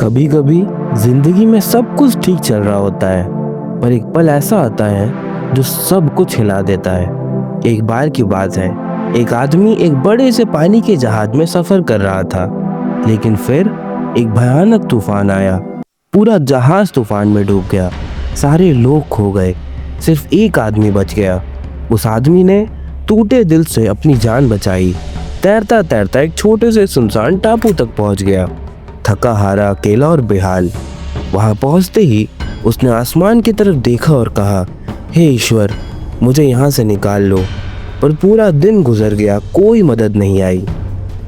कभी कभी जिंदगी में सब कुछ ठीक चल रहा होता है, पर एक पल ऐसा आता है जो सब कुछ हिला देता है। एक बार की बात है, एक आदमी एक बड़े से पानी के जहाज में सफर कर रहा था, लेकिन फिर एक भयानक तूफान आया। पूरा जहाज तूफान में डूब गया। सारे लोग खो गए, सिर्फ एक आदमी बच गया। उस आदमी ने टूटे दिल से अपनी जान बचाई। तैरता तैरता एक छोटे से सुनसान टापू तक पहुंच गया। थका हारा, अकेला और बेहाल। वहां पहुंचते ही उसने आसमान की तरफ देखा और कहा, हे ईश्वर, मुझे यहाँ से निकाल लो। पर पूरा दिन गुजर गया, कोई मदद नहीं आई।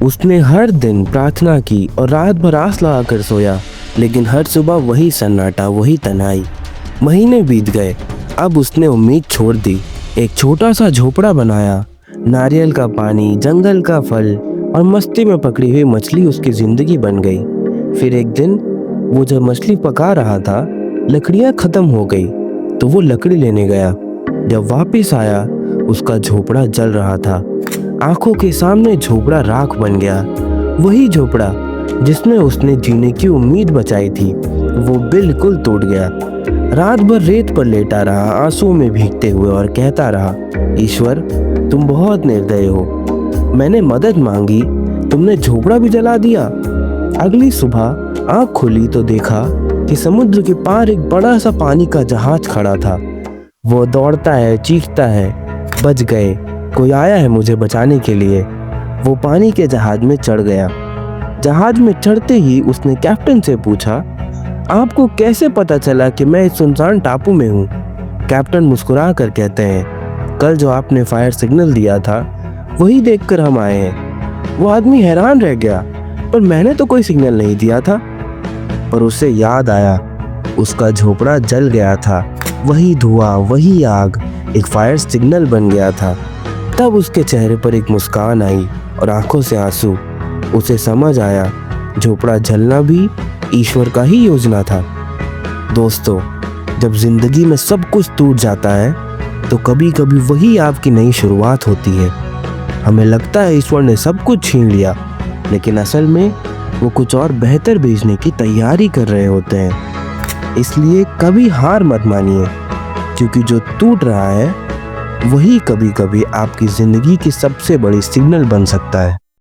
उसने हर दिन प्रार्थना की और रात भर आस लगा कर सोया, लेकिन हर सुबह वही सन्नाटा, वही तन्हाई। महीने बीत गए। अब उसने उम्मीद छोड़ दी। एक छोटा सा झोपड़ा बनाया। नारियल का पानी, जंगल का फल और मस्ती में पकड़ी हुई मछली उसकी जिंदगी बन गई। फिर एक दिन वो जब मछली पका रहा था, लकड़ियां खत्म हो गई, तो वो लकड़ी लेने गया। जब वापस आया, उसका झोपड़ा जल रहा था। आंखों के सामने झोपड़ा राख बन गया। वही झोपड़ा जिसमें उसने जीने की उम्मीद बचाई थी, वो बिल्कुल टूट गया। रात भर रेत पर लेटा रहा, आंसुओं में भीगते हुए, और कहता रहा, ईश्वर, तुम बहुत निर्दयी हो। मैंने मदद मांगी, तुमने झोपड़ा भी जला दिया। अगली सुबह आंख खुली तो देखा कि समुद्र के पार एक बड़ा सा पानी का जहाज खड़ा था। वो दौड़ता है, चीखता है, बच गए, कोई आया है मुझे बचाने के लिए। वो पानी के जहाज में चढ़ गया। जहाज में चढ़ते ही उसने कैप्टन से पूछा, आपको कैसे पता चला कि मैं इस सुनसान टापू में हूँ? कैप्टन मुस्कुरा कर कहते हैं, कल जो आपने फायर सिग्नल दिया था, वही देखकर हम आए हैं। वो आदमी हैरान रह गया, पर मैंने तो कोई सिग्नल नहीं दिया था। पर उसे याद आया, उसका झोपड़ा जल गया था। वही धुआं, वही आग एक फायर सिग्नल बन गया था। तब उसके चेहरे पर एक मुस्कान आई और आंखों से आंसू। उसे समझ आया, झोपड़ा जलना भी ईश्वर का ही योजना था। दोस्तों, जब जिंदगी में सब कुछ टूट जाता है, तो कभी कभी वही आपकी नई शुरुआत होती है। हमें लगता है ईश्वर ने सब कुछ छीन लिया, लेकिन असल में वो कुछ और बेहतर भेजने की तैयारी कर रहे होते हैं। इसलिए कभी हार मत मानिए, क्योंकि जो टूट रहा है वही कभी कभी आपकी जिंदगी की सबसे बड़ी सिग्नल बन सकता है।